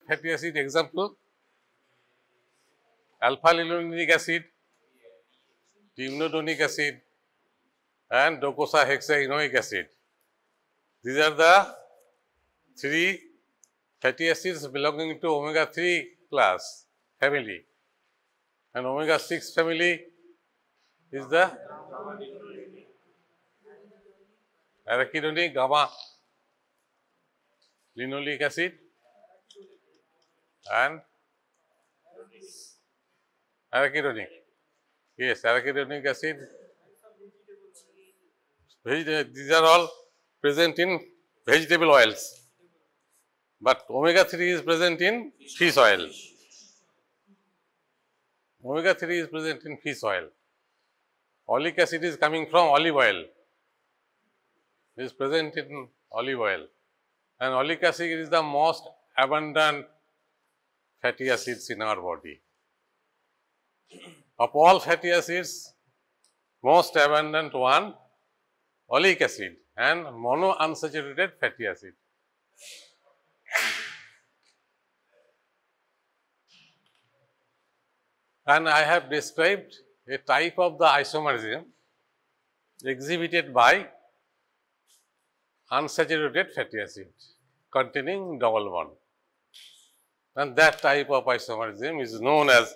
fatty acid example? Alpha linolenic acid, timnodonic acid, and docosahexaenoic acid. These are the 3 fatty acids belonging to omega 3 class family, and omega 6 family is the arachidonic, gamma linoleic acid, and arachidonic. Yes, arachidonic acid. These are all present in vegetable oils, but omega 3 is present in fish oil. Omega 3 is present in fish oil. Oleic acid is coming from olive oil. It is present in olive oil, and oleic acid is the most abundant fatty acids in our body. Of all fatty acids, most abundant one, oleic acid and monounsaturated fatty acid. And I have described a type of the isomerism exhibited by unsaturated fatty acid containing double bond, and that type of isomerism is known as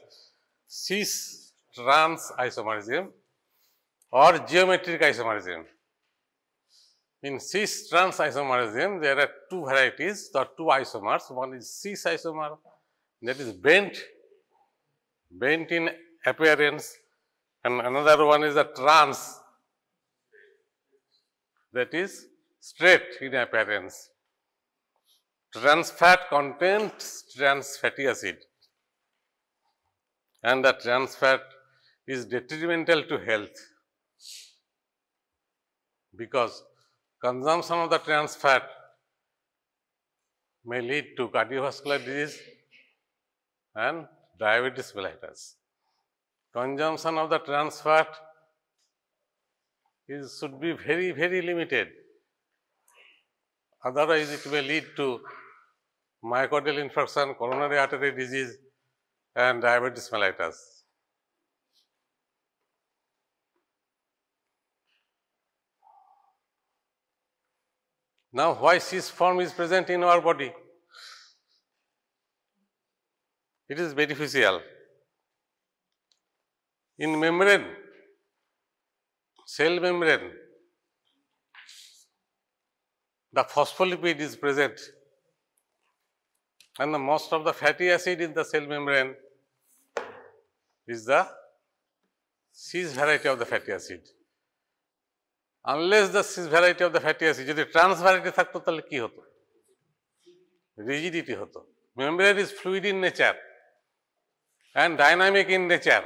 cis-trans isomerism or geometric isomerism. In cis-trans isomerism, there are 2 varieties or 2 isomers. One is cis isomer, that is bent in appearance, and another one is a trans, that is straight in appearance. Trans fat contains trans fatty acid, and the trans fat is detrimental to health, because consumption of the trans fat may lead to cardiovascular disease and diabetes mellitus. Consumption of the trans fat should be very, very limited. Otherwise, it may lead to myocardial infarction, coronary artery disease, and diabetes mellitus. Now, why cis form is present in our body? It is beneficial. In membrane, cell membrane, the phospholipid is present, and the most of the fatty acid in the cell membrane is the cis variety of the fatty acid. Unless the cis variety of the fatty acid, যদি trans variety থাকতো তাহলে কি হতো? Rigidity হতো. Membrane is fluid in nature and dynamic in nature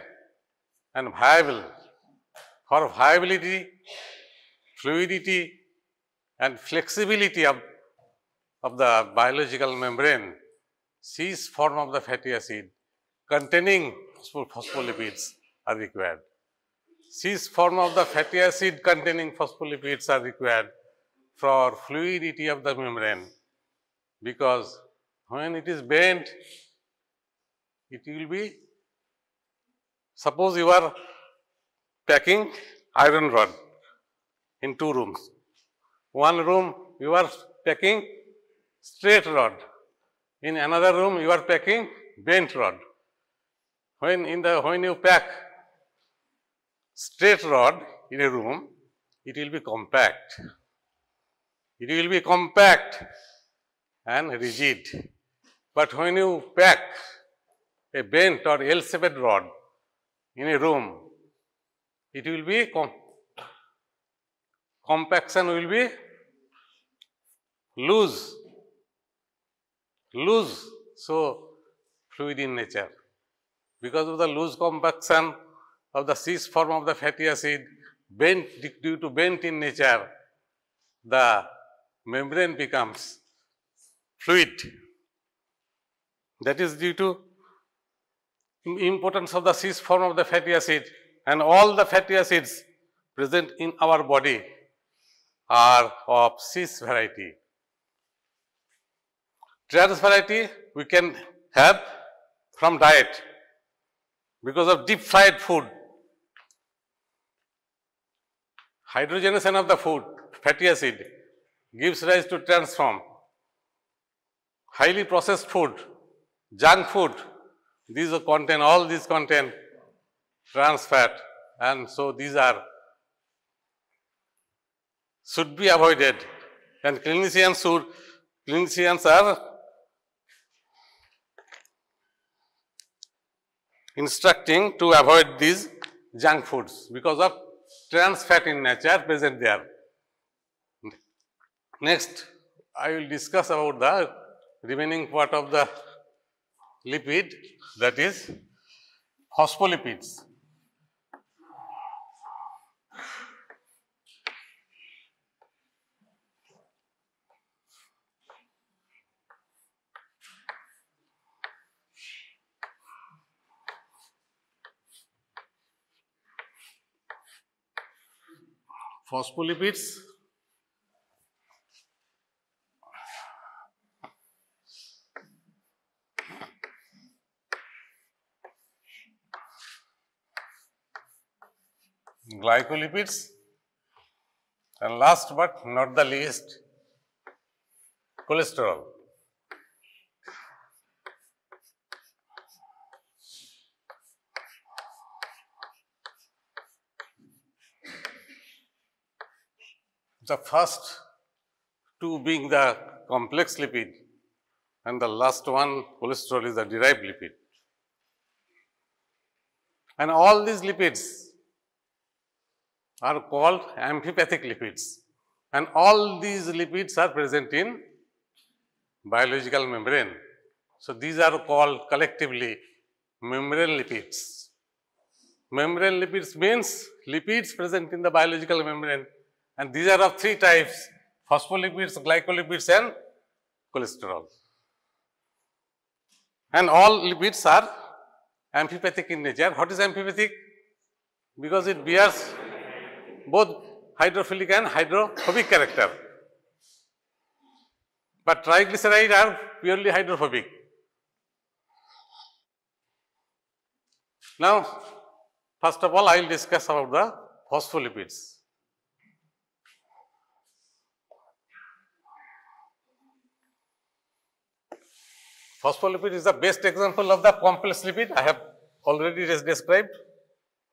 and viable. For viability, fluidity and flexibility of the biological membrane, cis form of the fatty acid containing phospholipids are required. Cis form of the fatty acid containing phospholipids are required for fluidity of the membrane, because when it is bent, it will be, suppose you are packing iron rod in 2 rooms. One room you are packing straight rod, in another room you are packing bent rod. When you pack straight rod in a room, it will be compact. It will be compact and rigid. But when you pack a bent or L-shaped rod in a room, it will be compaction will be loose, so fluid in nature. Because of the loose compaction of the cis form of the fatty acid, due to bent in nature, the membrane becomes fluid. That is due to importance of the cis form of the fatty acid, and all the fatty acids present in our body are of cis variety. Trans variety we can have from diet because of deep fried food. Hydrogenation of the food, fatty acid, gives rise to trans form. Highly processed food, junk food, all these contain trans fat, and so these should be avoided, and clinicians are instructing to avoid these junk foods because of trans fat in nature present there. Next, I will discuss about the remaining part of the lipid, that is phospholipids. Phospholipids glycolipids, and last but not the least, cholesterol. The first two being the complex lipid, and the last one, cholesterol, is the derived lipid. And all these lipids are called amphipathic lipids, and all these lipids are present in biological membrane. So, these are called collectively membrane lipids. Membrane lipids means lipids present in the biological membrane, and these are of three types: phospholipids, glycolipids, and cholesterol. And all lipids are amphipathic in nature. What is amphipathic? Because it bears both hydrophilic and hydrophobic character. But triglycerides are purely hydrophobic. Now, first of all, I will discuss about the phospholipids. Phospholipid is the best example of the complex lipid I have already described.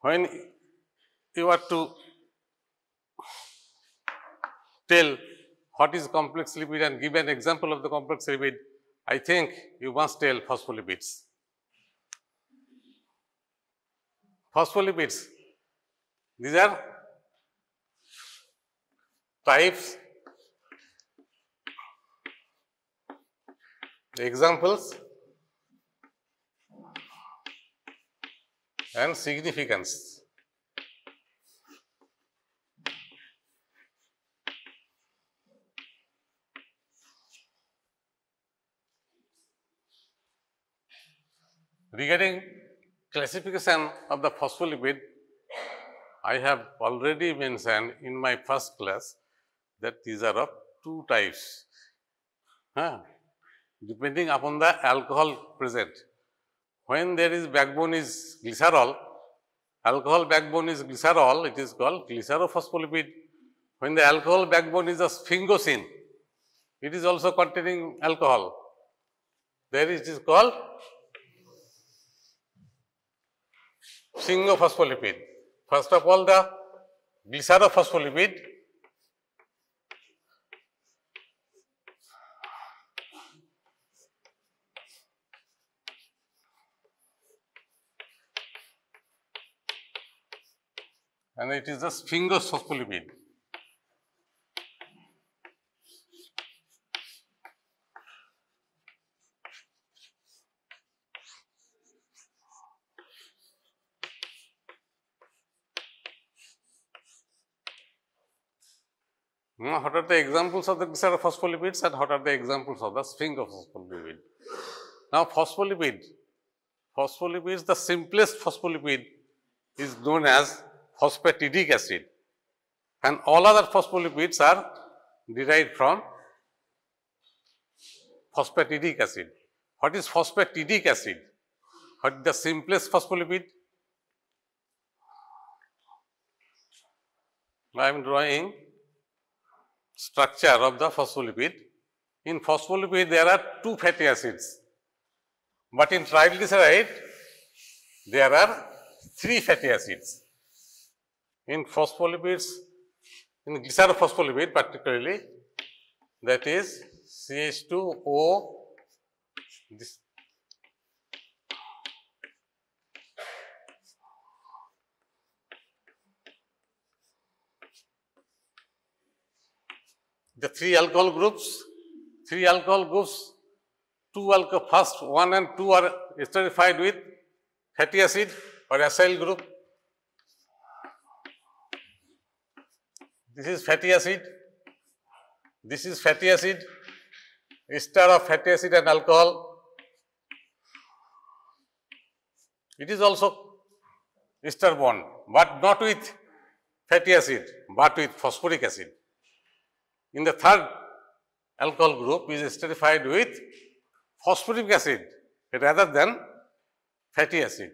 When you are to tell what is complex lipid and give an example of the complex lipid, I think you must tell phospholipids. Phospholipids, these are types, examples, and significance. Regarding classification of the phospholipid, I have already mentioned in my first class that these are of two types, depending upon the alcohol present. When there is backbone is glycerol, alcohol backbone is glycerol, it is called glycerophospholipid. When the alcohol backbone is a sphingosine, it is also containing alcohol. There it is called sphingophospholipid. First of all, the glycerophospholipid, and it is the sphingophospholipid. Now, what are the examples of the glycerophospholipids and what are the examples of the sphingophospholipid? Now, phospholipids, the simplest phospholipid is known as phosphatidic acid, and all other phospholipids are derived from phosphatidic acid. What is phosphatidic acid? What is the simplest phospholipid? I am drawing structure of the phospholipid. In phospholipid, there are two fatty acids, but in triglyceride, there are three fatty acids. In phospholipids, in glycerophospholipid particularly, that is CH2O, this, the three alcohol groups, two alcohol, first 1 and 2 are esterified with fatty acid or acyl group. This is fatty acid, this is fatty acid, ester of fatty acid and alcohol. It is also ester bond, but not with fatty acid, but with phosphoric acid. In the third alcohol group is esterified with phosphoric acid rather than fatty acid.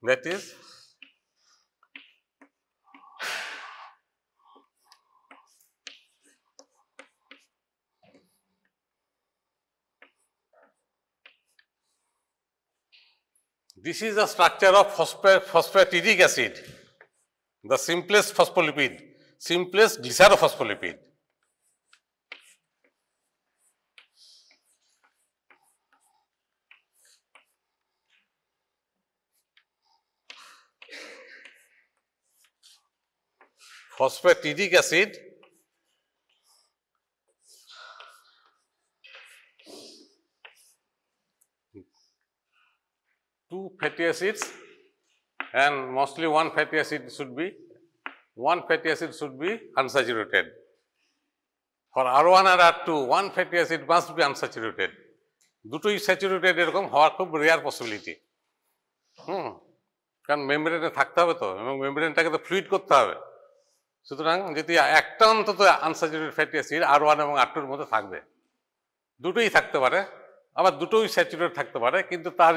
That is this is the structure of phosphatidic acid, the simplest phospholipid, simplest glycerophospholipid. Phosphatidic acid two fatty acids and mostly one fatty acid should be unsaturated. For R1 and R2, one fatty acid must be unsaturated. দুটোই saturated এরকম হওয়ার খুব rare possibility. কারণ মেমব্রেনে থাকতে হবে তো, এবং মেমব্রেনটাকে তো ফ্লুইড করতে হবে। সুতরাং যদি একটা অন্তত আনস্যাচুরেটেড ফ্যাটি অ্যাসিড R1 এবং R2 এর মধ্যে থাকবে, দুটোই থাকতে পারে, আবার দুটোই স্যাচুরেটেড থাকতে পারে, কিন্তু তার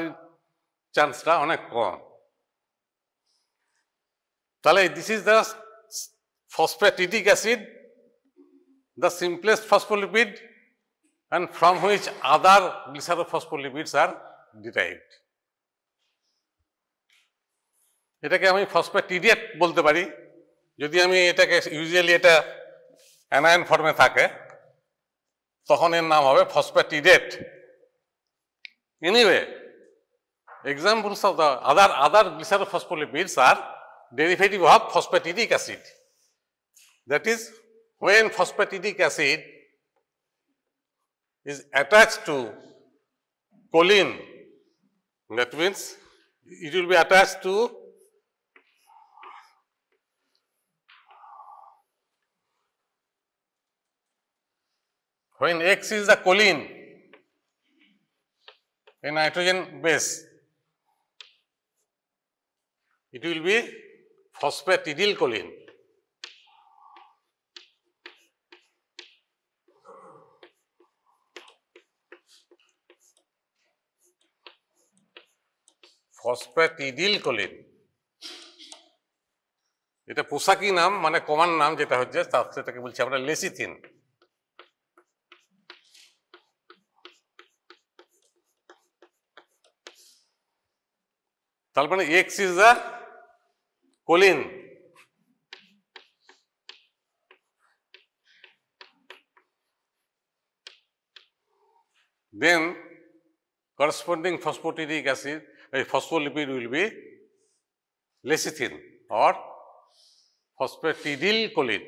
চান্সটা অনেক কম। তাহলে this is the phosphatidic acid, the simplest phospholipid, and from which other glycerophospholipids are derived. এটাকে আমি ফসফেটিডিয়েট বলতে পারি, যদি আমি এটাকে ইউজুয়ালি এটা অ্যানায়ন ফর্মে থাকে তখন এর নাম হবে phosphatidate. Anyway, examples of the other glycerophospholipids are derivative of phosphatidic acid. That is, when phosphatidic acid is attached to choline, that means it will be attached to when X is the choline, a nitrogen base, it will be phosphatidylcholine. Phosphatidylcholine, এটা পোশাকি নাম, মানে কমান নাম যেটা হচ্ছে সেটাকে বলছি আমরা লেসিথিন। তার মানে X is the choline, then corresponding phosphatidic acid, a phospholipid will be lecithin or phosphatidylcholine.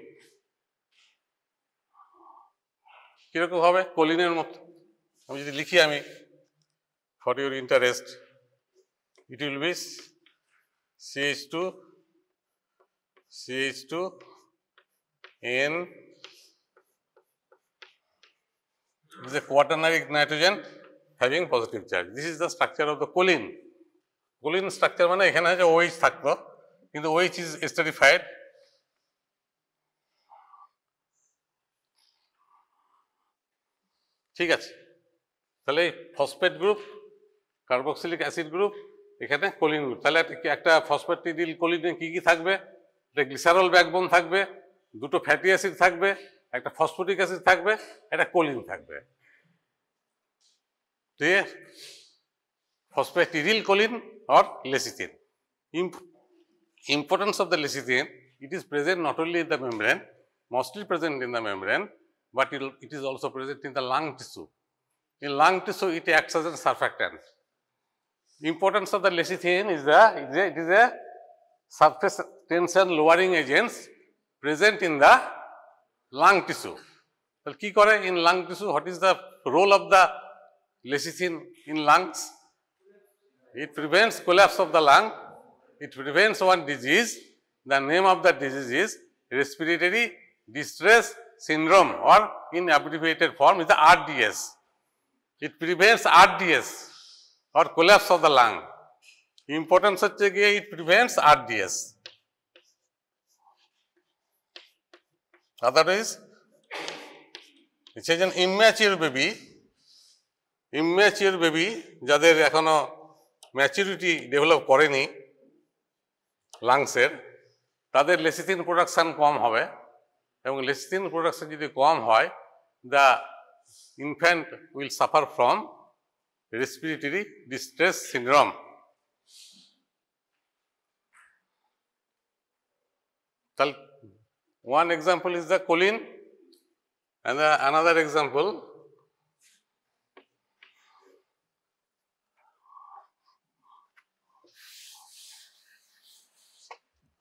কিরকম হবে? কোলিনের মতো। আমি যদি লিখি, আমি for your interest, it will be CH2N is a quaternary nitrogen having positive charge. This is the structure of the choline. Choline structure মানে এখানে যে OH থাকতো, কিন্তু OH is esterified ঠিক আছে, তাহলে phosphate group, carboxylic acid group, এখানে choline group. তাহলে একটা ফসফেটিডিল কোলিনে কি কি থাকবে? একটা গ্লিসারল ব্যাকবোন থাকবে, দুটো ফ্যাটি অ্যাসিড থাকবে, একটা ফসফোরিক অ্যাসিড থাকবে, একটা কোলিন থাকবে। Clear? Phosphatidyl choline or lecithin. Importance of the lecithin, it is present not only in the membrane, mostly present in the membrane, but it is also present in the lung tissue. In lung tissue, it acts as a surfactant. Importance of the lecithin is it is a surface tension lowering agents present in the lung tissue. Well, ki kore in lung tissue, what is the role of the lecithin in lungs? It prevents collapse of the lung. It prevents one disease. The name of the disease is respiratory distress syndrome, or in abbreviated form is the RDS. It prevents RDS or collapse of the lung. Importance হচ্ছে গিয়ে it prevents RDS. Otherwise, it's an immature baby যাদের এখনো maturity develop করেনি লাংসের, তাদের lecithin production কম হবে, এবং lecithin production যদি কম হয়, the infant will suffer from respiratory distress syndrome. তাহলে one example is the choline, and another example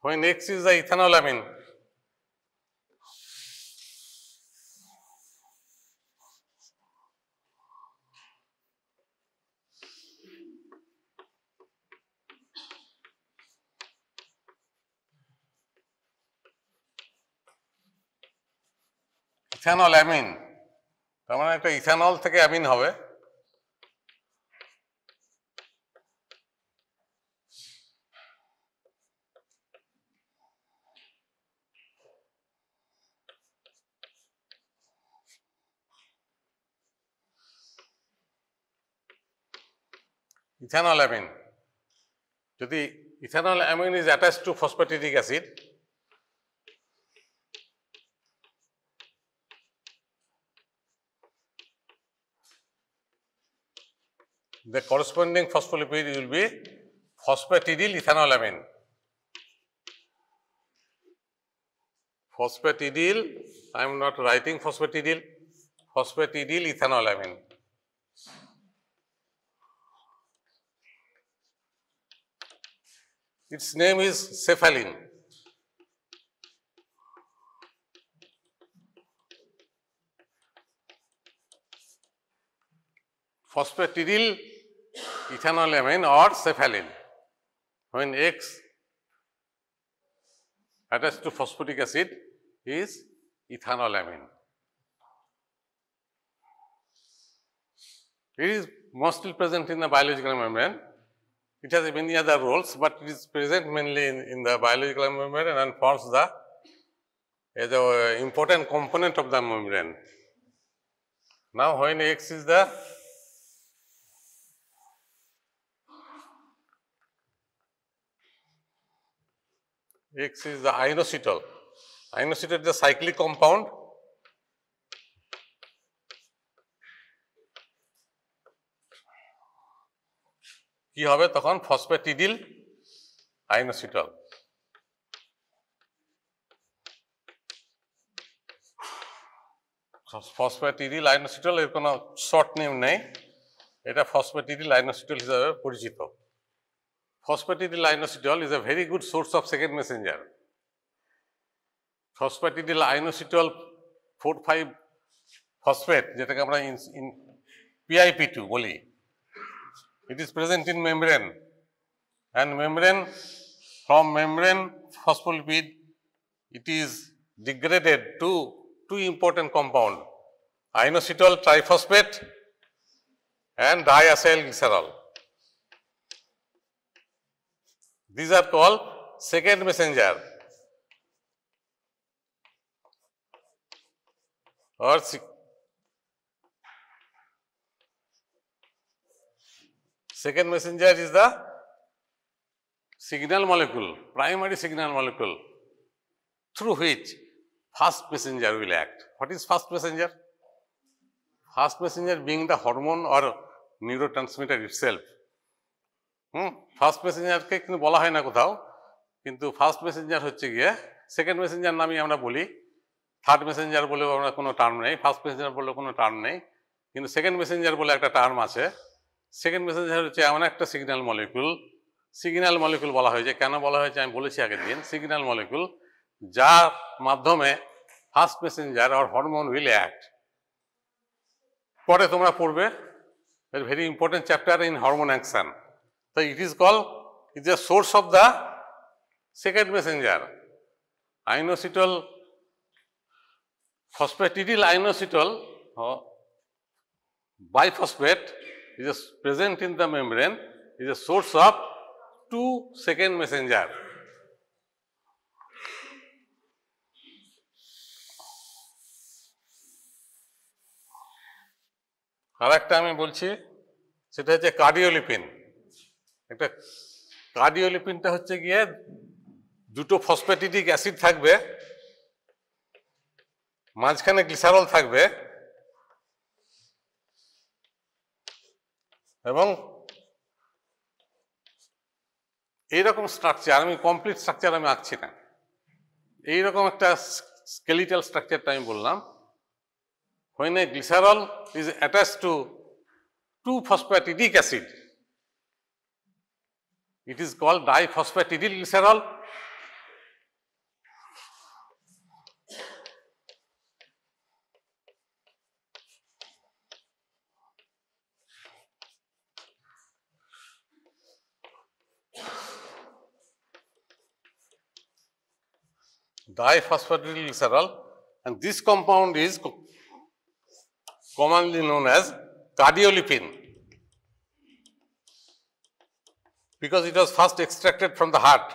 when X is the ethanolamine. Ethanolamine, তার মানে একটা ইথানল থেকে অ্যামিন হবে। ইথানলামিন, যদি ethanol amine is attached to phosphatidic acid, the corresponding phospholipid will be phosphatidyl ethanolamine. Phosphatidyl, I am not writing phosphatidyl, phosphatidyl ethanolamine. Its name is cephalin. Phosphatidyl ethanolamine or cephalin. When X attached to phosphoric acid is ethanolamine. It is mostly present in the biological membrane. It has many other roles, but it is present mainly in the biological membrane and forms the important component of the membrane. Now, when X is the ionocetal. Ionocetal is a cyclic compound. কি হবে তখন? ফসফেটিডিল আইনোসিটল। ফসফেটিডিল আইনোসিটল এর কোনো short name নেই, এটা ফসফেটিডিল আইনোসিটল হিসাবে পরিচিত। Phosphatidyl inositol is a very good source of second messenger. Phosphatidyl inositol 4,5 phosphate, যেটাকে আমরা PIP2 বলি, it is present in membrane, and from membrane phospholipid it is degraded to two important compound, inositol triphosphate and diacyl glycerol. These are called second messenger or Second messenger is the signal molecule, primary signal molecule, through which first messenger will act. What is first messenger? First messenger being the hormone or neurotransmitter itself. First মেসেঞ্জারকে কিন্তু বলা হয় না কোথাও, কিন্তু first Messenger হচ্ছে গিয়ে, second Messenger নামই আমরা বলি, থার্ড মেসেঞ্জার বলেও আমরা কোনো টার্ম নেই, ফার্স্ট মেসেঞ্জার বলেও কোনো টার্ম নেই, কিন্তু সেকেন্ড মেসেঞ্জার বলে একটা টার্ম আছে। সেকেন্ড মেসেঞ্জার হচ্ছে এমন একটা সিগন্যাল মলিকুল বলা হয়েছে। কেন বলা হয়েছে আমি বলেছি আগের দিন। সিগন্যাল মলিকুল যার মাধ্যমে first Messenger or hormone will act. পরে তোমরা পড়বে, very important chapter in hormone action. So it is called, it is a source of the second messenger. Inositol, phosphatidyl inositol biphosphate is present in the membrane, is a source of two second messenger. আর একটা আমি বলছি, সেটা হচ্ছে cardiolipin. একটা কার্ডিওলিপিনটা হচ্ছে গিয়ে দুটো ফসফ্যাটিডিক acid থাকবে, মাঝখানে গ্লিসারল থাকবে, এবং এইরকম স্ট্রাকচার, আমি কমপ্লিট স্ট্রাকচার আমি আঁকছি না, এইরকম একটা স্কেলিটাল স্ট্রাকচারটা আমি বললাম। when a glycerol is attached to two phosphatidic acid, it is called diphosphatidyl glycerol. Diphosphatidyl glycerol, and this compound is commonly known as cardiolipin, because it was first extracted from the heart,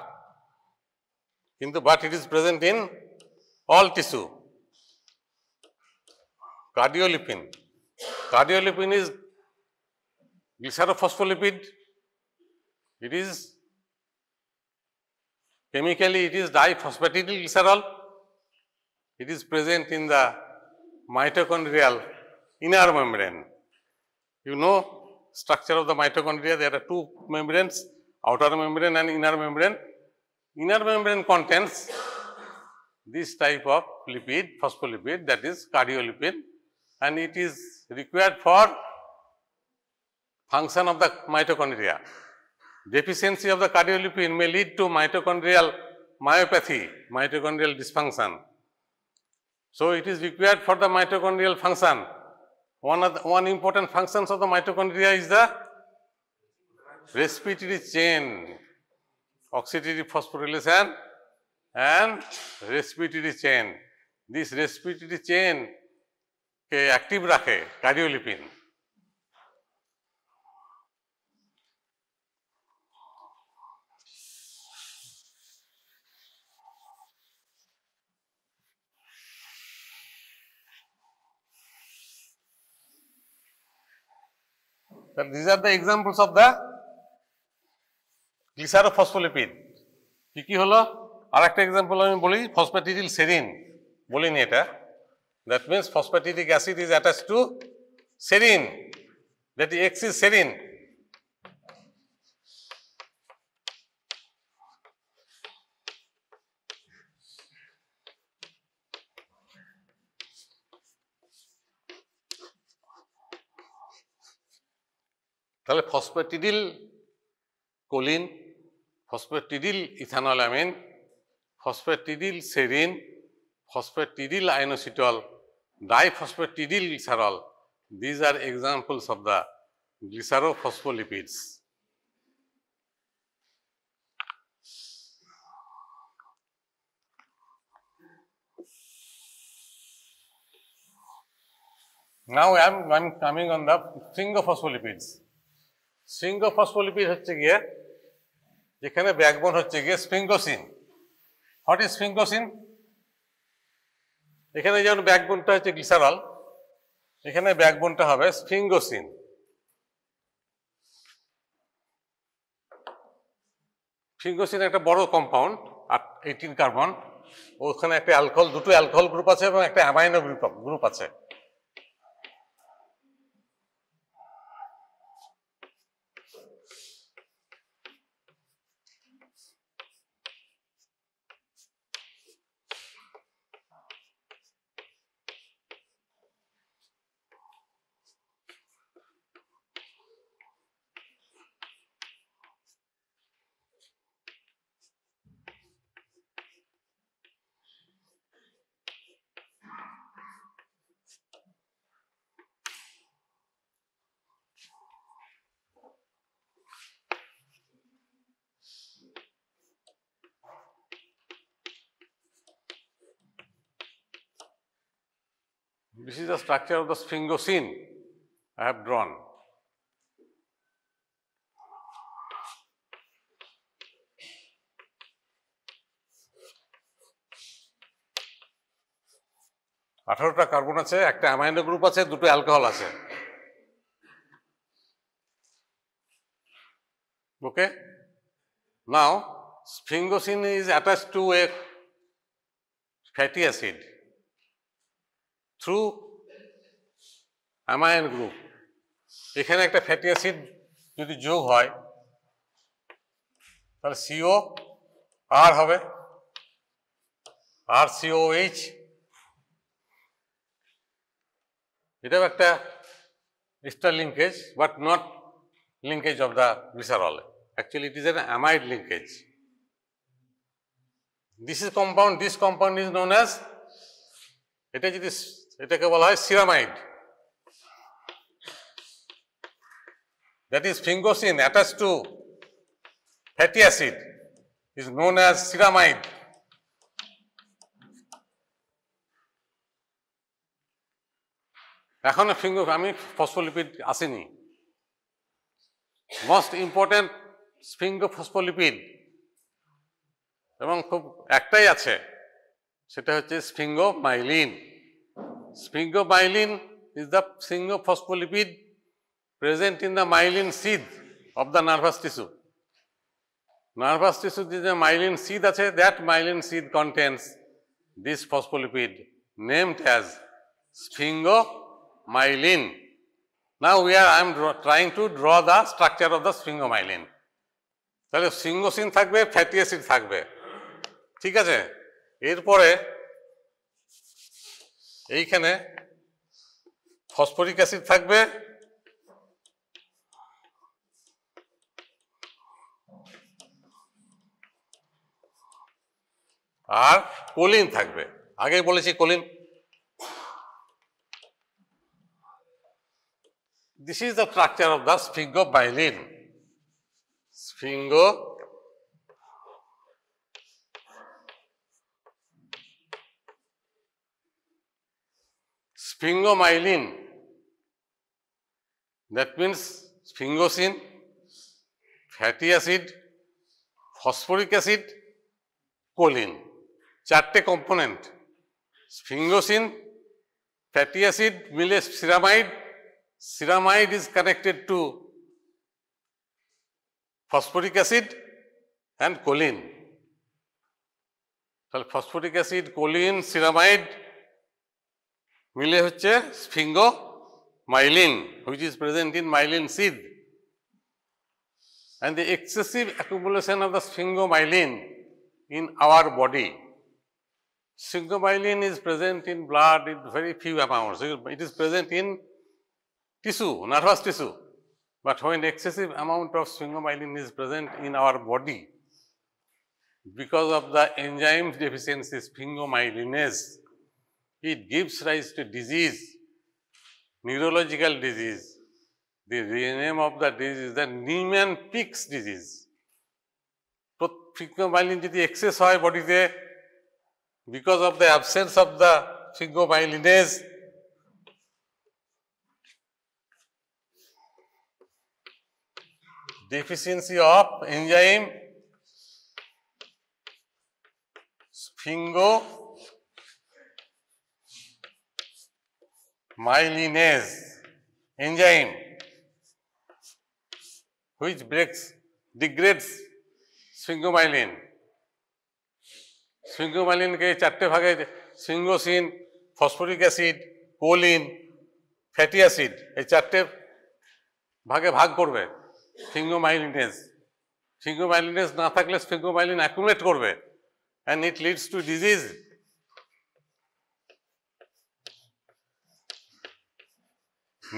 but it is present in all tissue. Cardiolipin is glycerophospholipid. It is chemically, it is diphosphatidyl glycerol. It is present in the mitochondrial inner membrane. You know structure of the mitochondria, there are two membranes, outer membrane and inner membrane. Inner membrane contains this type of lipid, phospholipid, that is cardiolipin, and it is required for function of the mitochondria. Deficiency of the cardiolipin may lead to mitochondrial myopathy, mitochondrial dysfunction. So it is required for the mitochondrial function. One important functions of the mitochondria is the respiratory chain, oxidative phosphorylation and respiratory chain. This respiratory chain ke active rakhe cardiolipin. These are the examples of the glycerophospholipid. কি হলো? আরেকটা example আমি বলি, phosphatidyl serene বলিনি এটা। That means phosphatidic acid is attached to serine, that X is serine. তাহলে phosphatidyl choline, phosphatidyl ethanolamine, phosphatidyl serine, phosphatidyl inositol, diphosphatidyl glycerol. These are examples of the glycerophospholipids. Now I am coming on the sphingophospholipid. Sphingophospholipid হচ্ছে গিয়ে যেখানে backbone হচ্ছে গিয়ে স্ফিঙ্গোসিন। What is sphingosine? এখানে যেমন ব্যাকবোনটা হচ্ছে glycerol, এখানে ব্যাকবোনটা হবে স্ফিঙ্গোসিন। স্ফিঙ্গোসিন একটা বড় কম্পাউন্ড, 18 কার্বন, ওখানে একটা অ্যালকোহল, দুটো অ্যালকোহল গ্রুপ আছে এবং একটা অ্যামাইনো গ্রুপ আছে। This is the structure of the sphingosine I have drawn. আঠারোটা কার্বন আছে, একটা অ্যামাইনো গ্রুপ আছে, দুটো অ্যালকোহল আছে। ওকে, নাও sphingosine is attached to a fatty acid through amine group. এখানে একটা ফ্যাটি অ্যাসিড যদি যোগ হয় তাহলে CO আর হবে, RCOH। এটাও একটা ester linkage, but not linkage of the glycerol. Actually, it is an amide linkage. This compound is known as, এটাকে বলা হয় ceramide. That is sphingosine attached to fatty acid is known as ceramide. এখন আমি phospholipid আসেনি। Most important স্ফিঙ্গোফসফোলিপিড এবং খুব একটাই আছে, সেটা হচ্ছে sphingomyelin. Sphingomyelin is the sphingophospholipid present in the myelin sheath of the nervous tissue. Nervous tissue যে myelin sheath আছে, that myelin sheath contains this phospholipid named as sphingomyelin. Now I am trying to draw the structure of the sphingomyelin. তাহলে sphingosine থাকবে, fatty acid থাকবে, ঠিক আছে। এরপরে এইখানে phosphoric acid থাকবে আর কোলিন থাকবে। আগেই বলেছি choline. This is the structure of the sphingomyelin. Sphingomyelin, that means sphingosine, fatty acid, phosphoric acid, choline, চারটে কম্পোনেন্ট। স্ফিঙ্গোসিন, ফ্যাটি অ্যাসিড মিলে ceramide, ceramide is connected to phosphoric acid and choline. তাহলে phosphoric acid, choline, ceramide মিলে হচ্ছে sphingomyelin, which is present in myelin sheath. And the excessive accumulation of the sphingomyelin in our body. Sphingomyelin is present in blood in very few amounts. It is present in tissue, nervous tissue. But when excessive amount of sphingomyelin is present in our body, because of the enzyme deficiency sphingomyelinase, it gives rise to disease, neurological disease. The name of the disease is the Niemann-Pick's disease. Sphingomyelin যদি excess হয় বডিতে, because of the absence of the sphingomyelinase, deficiency of enzyme sphingomyelinase enzyme, which degrades স্ফিঙ্গোমাইলিন। স্ফিঙ্গোমাইলিনকে চারটে ভাগে sphingosine, phosphoric acid, choline, fatty acid, এই চারটে ভাগে ভাগ করবে স্ফিঙ্গোমাইলিনেজ। স্ফিঙ্গোমাইলিনেজ না থাকলে স্ফিঙ্গোমাইলিন অ্যাকুমুলেট করবে and it leads to disease.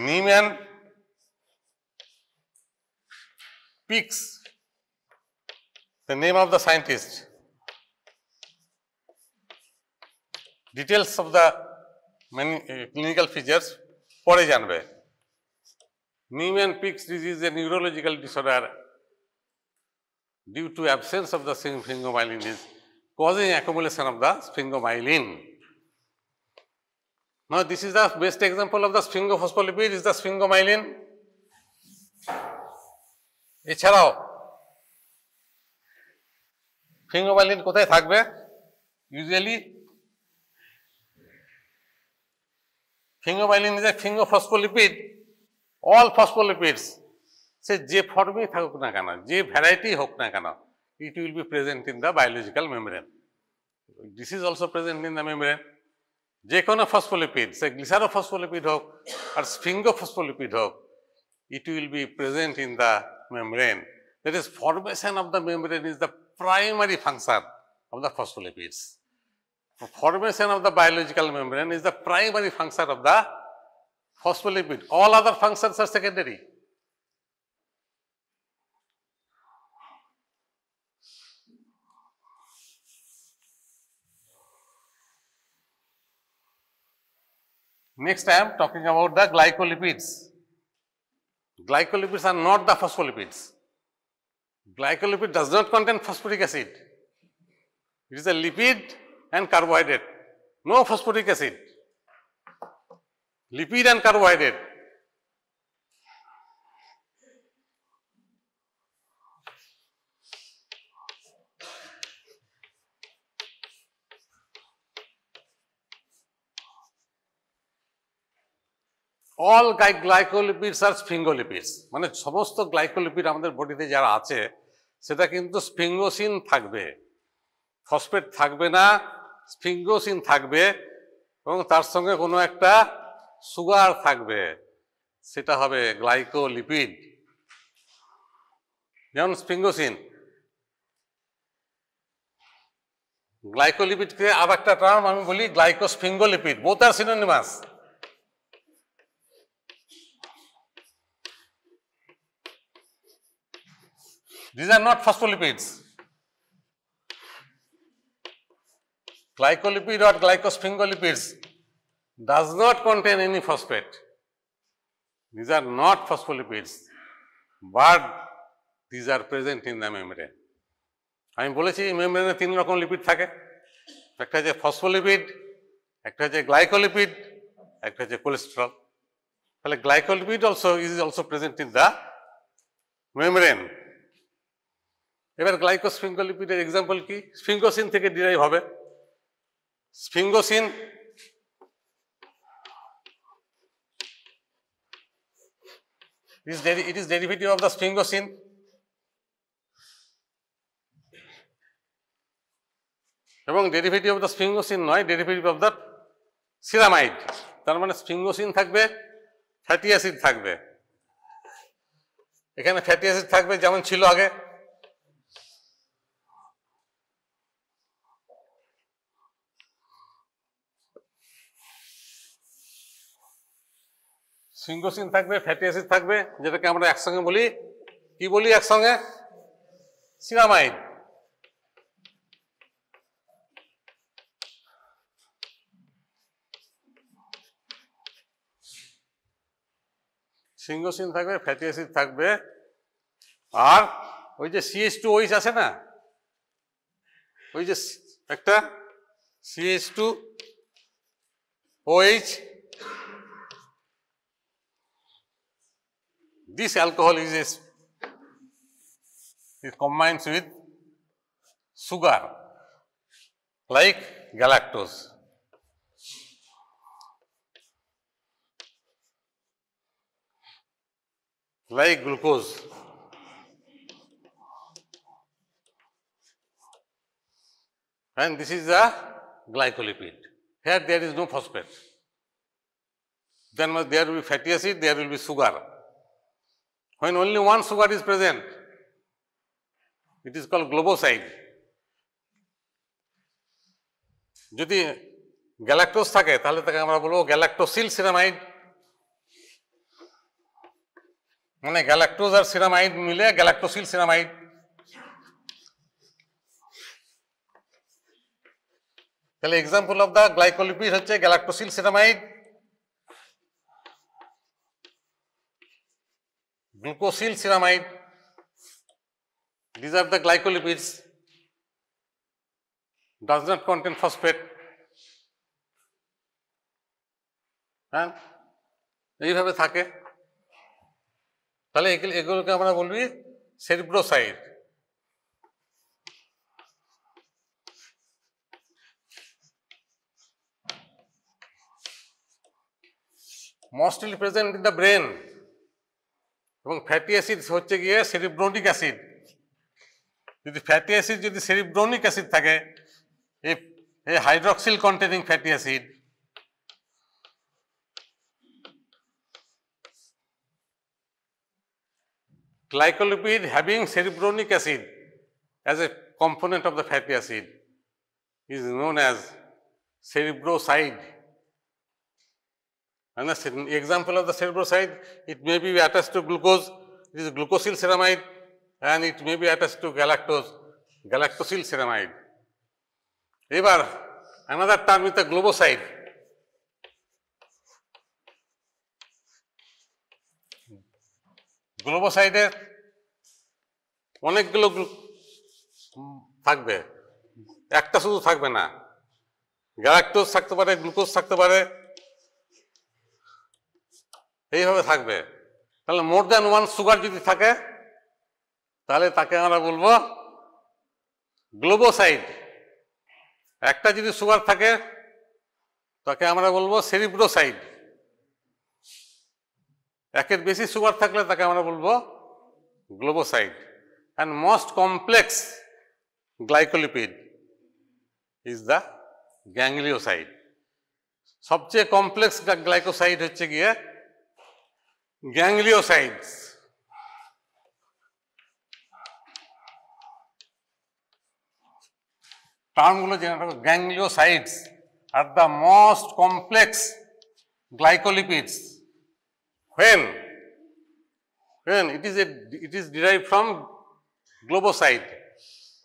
Niemann Pick's, the name of the scientist. Details of the many clinical features পরে জানবে। Niemann Pick's disease is a neurological disorder due to absence of the sphingomyelin causing accumulation of the sphingomyelin. Now, this is the best example of the sphingophospholipid is the sphingomyelin. এছাড়াও sphingomyelin কোথায় থাকবে? Usually, sphingomyelin is a sphingophospholipid. All phospholipids, সে যে ফর্মেই থাকুক না কেন, যে variety হোক না কেন, it will be present in the biological membrane. This is also present in the membrane. যে কোনো ফসফোলিপিড, সে গ্লিসারোফসফোলিপিড হোক আর স্ফিঙ্গোফসফোলিপিড হোক, it will be present in the membrane. That is, formation of the membrane is the primary function of the phospholipids. Formation of the biological membrane is the primary function of the phospholipid. All other functions are secondary. Next, I am talking about the glycolipids. Glycolipids are not the phospholipids. Glycolipid does not contain phosphoric acid. It is a lipid and carbohydrate. No phosphoric acid. Lipid and carbohydrate. All glycolipids are sphingolipids. মানে সমস্ত glycolipid আমাদের বডিতে যারা আছে সেটা কিন্তু স্ফিঙ্গোসিন থাকবে, phosphate থাকবে না, স্ফিঙ্গোসিন থাকবে এবং তার সঙ্গে কোনো একটা সুগার থাকবে, সেটা হবে গ্লাইকোলিপিড। যেমন স্ফিঙ্গোসিন, গ্লাইকোলিপিডকে আর একটা টার্ম আমি বলি glycosphingolipid, both are synonymous. These are not phospholipids. Glycolipid or glycosphingolipids does not contain any phosphate. These are not phospholipids, but these are present in the membrane. আমি বলেছি মেমব্রেনে তিন রকম লিপিড থাকে, একটা হচ্ছে ফসফোলিপিড, একটা হচ্ছে গ্লাইকোলিপিড, একটা হচ্ছে কোলেস্টেরল। তাহলে glycolipid is also present in the membrane. এবার গ্লাইকোস্ফিঙ্গোলিপিডের এক্সাম্পল কি? স্ফিঙ্গোসিন থেকে ডিরাইভ হবে। স্ফিঙ্গোসিন it is derivative of the sphingosine. এবং ডেরিভেটিভ অফ দ্য স্ফিঙ্গোসিন নয়, ডেরিভেটিভ অফ দ্য সিরামাইড। তার মানে স্ফিঙ্গোসিন থাকবে, ফ্যাটি অ্যাসিড থাকবে। এখানে ফ্যাটি অ্যাসিড থাকবে যেমন ছিল আগে, স্ফিঙ্গোসিন থাকবে, ফ্যাটি অ্যাসিড থাকবে, যেটাকে আমরা একসঙ্গে বলি, কি বলি একসঙ্গে? সিরামাইড। স্ফিঙ্গোসিন থাকবে, ফ্যাটি অ্যাসিড থাকবে, আর ওই যে CH2OH আছে না, ওই যে একটা CH2OH, this alcohol is combines with sugar like galactose. Like glucose. and this is the glycolipid. Here there is no phosphate. Then there will be fatty acid, there will be sugar. When only one sugar is present, it is called globoside. যদি galactose থাকে তাহলে তাকে আমরা বলবো galactosyl ceramide, মানে galactose আর ceramide মিলে galactosyl ceramide. তাহলে এক্সাম্পল অফ দা গ্লাইকোলিপিড হচ্ছে galactosyl ceramide, glucosyl ceramide. These are the glycolipids, does not contain phosphate. হ্যাঁ, এইভাবে থাকে। তাহলে এগুলোকে আমরা বলবি সেরিব্রোসাইড। mostly present in the brain, এবং ফ্যাটি অ্যাসিড হচ্ছে গিয়ে সেরিব্রোনিক অ্যাসিড। যদি ফ্যাটি অ্যাসিড যদি সেরিব্রোনিক অ্যাসিড থাকে, এই hydroxyl containing fatty acid, glycolipid having cerebronic acid as a component of the fatty acid is known as cerebroside. And the example of the cerebroside, it may be attached to glucose, it is glucosyl ceramide, and it may be attached to galactose, galactosyl ceramide. এবার another term with the globoside. গ্লোবোসাইডে অনেকগুলো থাকবে, একটা শুধু থাকবে না। Galactose থাকতে পারে, glucose থাকতে পারে, এইভাবে থাকবে। তাহলে মোর দ্যান ওয়ান সুগার যদি থাকে তাহলে তাকে আমরা বলবো গ্লোবোসাইড। একটা যদি সুগার থাকে তাকে আমরা বলবো সেরিব্রোসাইড। একের বেশি সুগার থাকলে তাকে আমরা বলবো globoside. And most complex glycolipid is the ganglioside. সবচেয়ে কমপ্লেক্স গ্লাইকোসাইড হচ্ছে গিয়ে গ্যাংলিওসাইডস। টার্মগুলো জেনে রাখো, gangliosides are the most complex glycolipids when it is derived from globoside.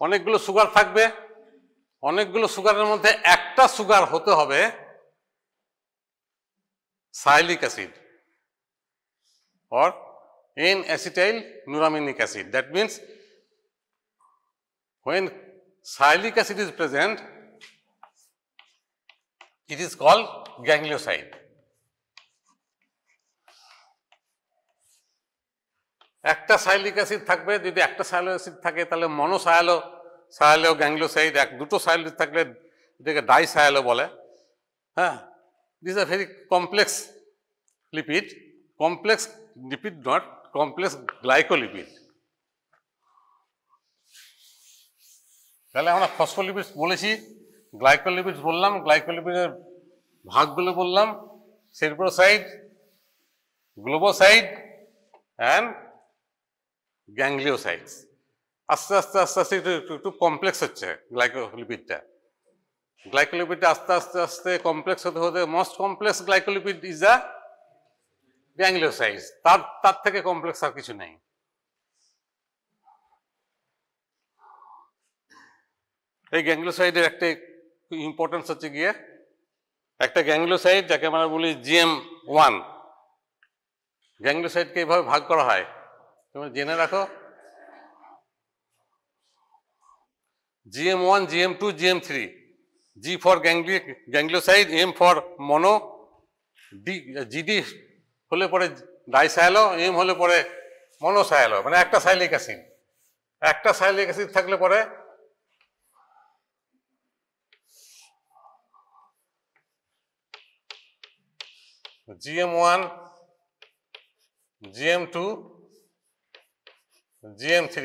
অনেকগুলো সুগার থাকবে, অনেকগুলো সুগারের মধ্যে একটা সুগার হতে হবে sialic acid or N-acetyl nuraminic acid. That means when sialic acid is present, it is called ganglioside. একটা সাইলিক acid থাকবে, যদি একটা সাইলো অ্যাসিড থাকে তাহলে সায়ালো গ্যাংলিওসাইড। দুটো সাইলো থাকলে এটাকে ডাইসায়ালো বলে। হ্যাঁ, this are very complex lipid, complex lipid not complex glycolipid. তাহলে আমরা ফসফোলিপিড বলেছি, গ্লাইকোলিপিড বললাম, গ্লাইকোলিপিডের ভাগগুলো বললাম, সেরিব্রোসাইড, গ্লোবোসাইড অ্যান্ড গ্যাংলিওসাইডস। আস্তে আস্তে আস্তে আস্তে একটু কমপ্লেক্স হচ্ছে গ্লাইকোলিপিডটা। গ্লাইকোলিপিডটা আস্তে আস্তে আস্তে কমপ্লেক্স হতে হতে most complex glycolipid is a gangliosides. তার থেকে কমপ্লেক্স আর কিছু নেই। এই গ্যাংলিওসাইডের একটা ইম্পর্টেন্স হচ্ছে গিয়ে, একটা গ্যাংলিওসাইড যাকে আমরা বলি GM1, গ্যাংলিওসাইডকে এইভাবে ভাগ করা হয়, তোমরা জেনে রাখো। GM1, GM2, GM3, G for ganglioside, M for mono, GD হলে পরে ডাইসায়ালো, M হলে পরে মনোসায়ালো, মানে একটা সাইলিক অ্যাসিড। একটা সাইলিক অ্যাসিড থাকলে পরে GM1, GM2, GM3,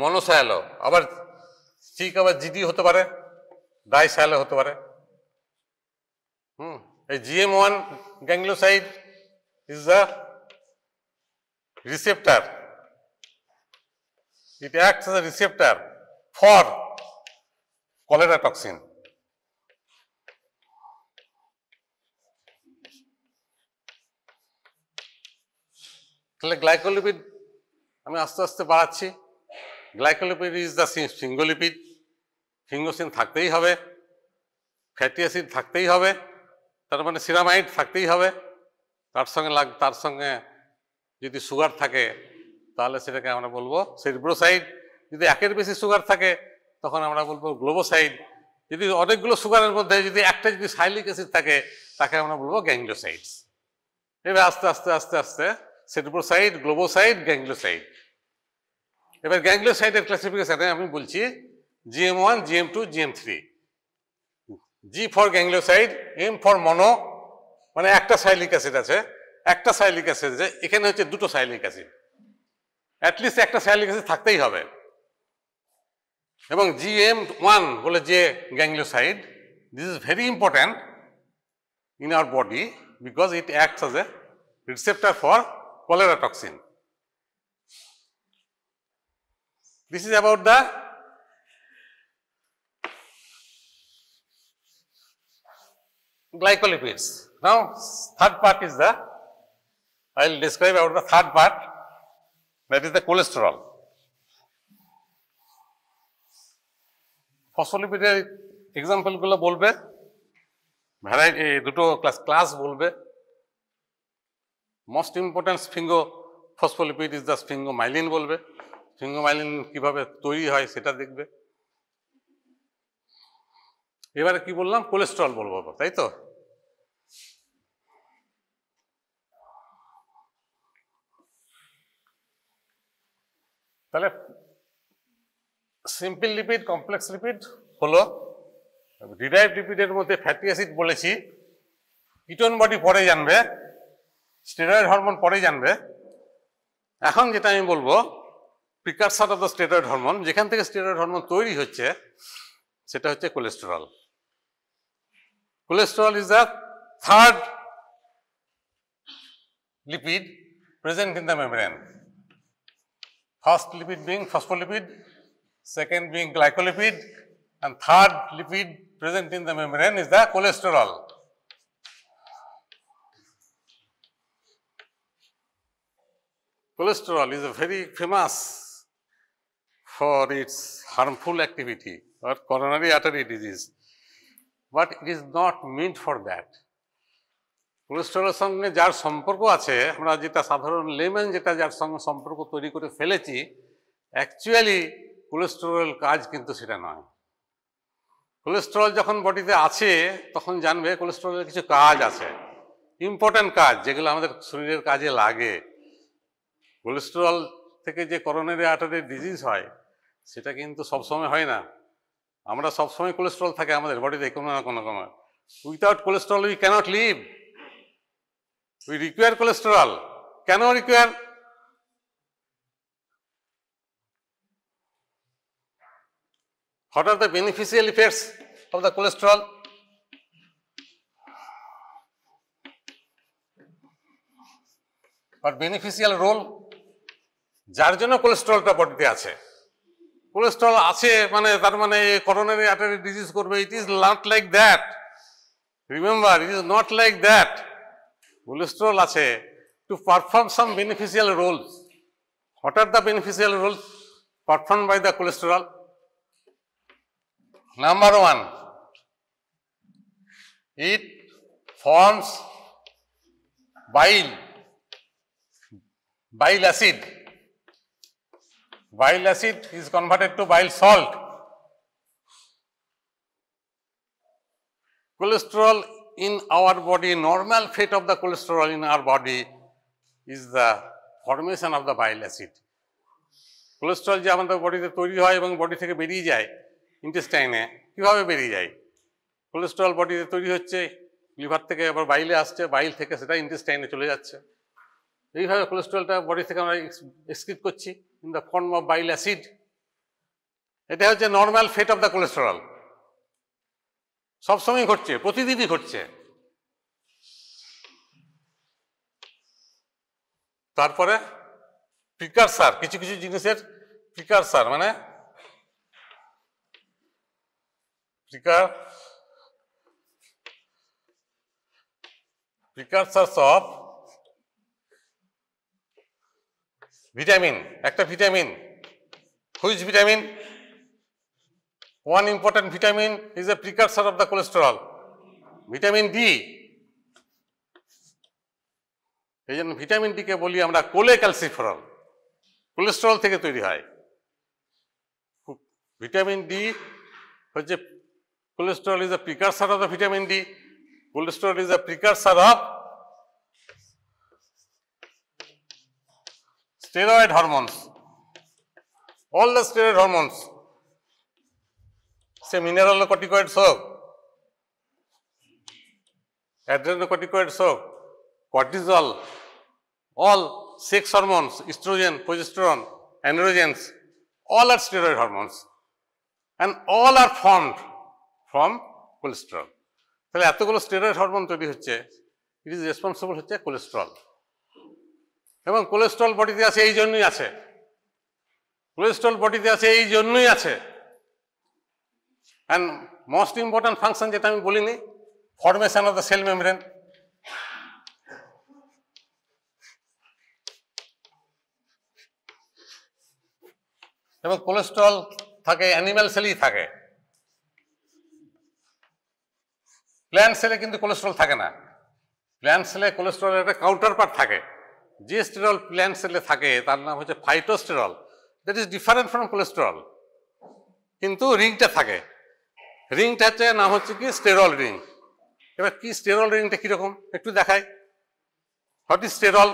মনোসায়ালো, আবার ঠিক আবার জিডি হতে পারে, ডাইসায়ালো হতে পারে। এই GM1 ganglioside is the receptor. It acts as a receptor for cholera toxin. তাহলে গ্লাইকোলিপিড আমি আস্তে আস্তে বাড়াচ্ছি। Glycolipid is the sphingolipid. Sphingosine থাকতেই হবে, ফ্যাটি অ্যাসিড থাকতেই হবে, তার মানে সিরামাইড থাকতেই হবে। তার সঙ্গে যদি সুগার থাকে তাহলে সেটাকে আমরা বলবো সেরিব্রোসাইড। যদি একের বেশি সুগার থাকে তখন আমরা বলবো গ্লোবোসাইড। যদি অনেকগুলো সুগারের মধ্যে যদি একটা যদি সাইলিক অ্যাসিড থাকে তাকে আমরা বলবো গ্যাংলিওসাইডস। এবার আস্তে আস্তে আস্তে আস্তে সেরিব্রোসাইড, গ্লোবোসাইড, গ্যাংলিওসাইড। এবার গ্যাংলিওসাইডের ক্লাসিফিকেশনে আমি বলছি GM1, GM2, GM3। G for ganglioside, M for mono, মানে একটা সাইলিক অ্যাসিড আছে, একটা সাইলিক অ্যাসিড আছে, এখানে হচ্ছে দুটো সাইলিক অ্যাসিড, অ্যাটলিস্ট একটা সাইলিক অ্যাসিড থাকতেই হবে। এবং GM1 বলে যে ganglioside, this is very important in our body because it acts as a receptor for cholera toxin. This is about the glycolipids. Now, third part is the, I will describe about the third part, that is the cholesterol. ফসফোলিপিডের example গুলো বলবে, variety দুটো class বলবে। Most important sphingophospholipid is the sphingomyelin বলবে। Sphingomyelin কিভাবে তৈরি হয় সেটা দেখবে। এবারে কি বললাম, কোলেস্টেরল বলবো, তাই তো? তাহলে সিম্পল লিপিড, কমপ্লেক্স লিপিড হলো। ডিরাইভড লিপিডের মধ্যে ফ্যাটি অ্যাসিড বলেছি, কিটোন বডি পরে জানবে, স্টেরয়েড হরমোন পরে জানবে। এখন যেটা আমি বলবো precursor of the steroid hormone, যেখান থেকে স্টেরয়েড হরমোন তৈরি হচ্ছে সেটা হচ্ছে cholesterol. Cholesterol is the third lipid present in the membrane. First lipid being phospholipid, second being glycolipid, and third lipid present in the membrane is the cholesterol. Cholesterol is a very famous for its harmful activity or coronary artery disease, but it is not meant for that. কোলেস্টেরলের সঙ্গে যার সম্পর্ক আছে, আমরা যেটা সাধারণ লেমেন যেটা যার সঙ্গে সম্পর্ক তৈরি করে ফেলেছি, অ্যাকচুয়ালি কোলেস্টেরল কাজ কিন্তু সেটা নয়। কোলেস্টেরল যখন বডিতে আছে তখন জানবে কোলেস্টেরলের কিছু কাজ আছে, ইম্পর্ট্যান্ট কাজ, যেগুলো আমাদের শরীরের কাজে লাগে। কোলেস্টেরল থেকে যে করোনারি আর্টারি ডিজিজ হয় সেটা কিন্তু সবসময় হয় না। আমরা সবসময় কোলেস্টেরল থাকে আমাদের বডিতে কোনো না কোনো। Without cholesterol we can't live. We require cholesterol. Can we require? What are the beneficial effects of the cholesterol? Or beneficial role? যার জন্য কোলেস্টেরলটা বডিতে আছে, কোলেস্টেরল আছে মানে তার মানে করোনারি আর্টারি ডিজিজ করবে, it is not like that. Remember, it is not like that. Cholesterol আছে to perform some beneficial roles. What are the beneficial roles performed by the cholesterol? Number one, it forms bile acid. Bile acid is converted to bile salt. Cholesterol in our body, normal fate of the cholesterol in our body is the formation of the bile acid. Cholesterol যে আমাদের বডিতে তৈরি হয় এবং body থেকে বেরিয়ে যায় ইন্টেস্টাইনে, কিভাবে বেরিয়ে যায়? কোলেস্টেরল বডিতে তৈরি হচ্ছে, লিভার থেকে আবার বাইলে আসছে, বাইল থেকে সেটা ইন্টেস্টাইনে চলে যাচ্ছে। এইভাবে কোলেস্টেরলটা বডি থেকে আমরা এক্সক্রিট করছি in the form of bile acid. এটা হচ্ছে normal fate of the cholesterol, সবসময় ঘটছে, প্রতিদিনই ঘটছে। তারপরে প্রিকারসার, কিছু কিছু জিনিসের প্রিকারসার মানে precursors of vitamin, একটা vitamin, which vitamin? One important vitamin is a precursor of the cholesterol, vitamin D. এই জন্য ভিটামিন ডি কে বলি আমরা কোলেক্যালসিফেরল, কোলেস্টেরল থেকে তৈরি হয়। ভিটামিন ডি হচ্ছে, cholesterol is a precursor of the vitamin D. Cholesterol is a precursor of steroid hormones. All the steroid hormones, say mineralocorticoids হোক, adrenocorticoids হোক, cortisol, all sex hormones, estrogen, progesterone, androgens, all are steroid hormones and all are formed from cholesterol. তাহলে এতগুলো steroid hormone তৈরি হচ্ছে, it is responsible হচ্ছে cholesterol. এবং cholesterol বডিতে আছে এই জন্যই আছে, কোলেস্টেরল বডিতে আছে এই জন্যই আছে। অ্যান্ড মোস্ট ইম্পর্ট্যান্ট ফাংশন যেটা আমি বলিনি, formation of the cell membrane. এবং কোলেস্টেরল থাকে অ্যানিম্যাল সেলেই থাকে, প্ল্যান্ট সেলে কিন্তু কোলেস্টেরল থাকে না। প্ল্যান্ট সেলে কোলেস্টেরলের একটা কাউন্টার পার্ট থাকে। যে স্টেরল প্ল্যান্ট সেলে থাকে তার নাম হচ্ছে phytosterol, that is different from cholesterol, কিন্তু রিংটা থাকে। রিংটা হচ্ছে নাম হচ্ছে কি স্টেরল রিং। এবার কি স্টেরল রিংটা কিরকম একটু দেখাই। What is sterol?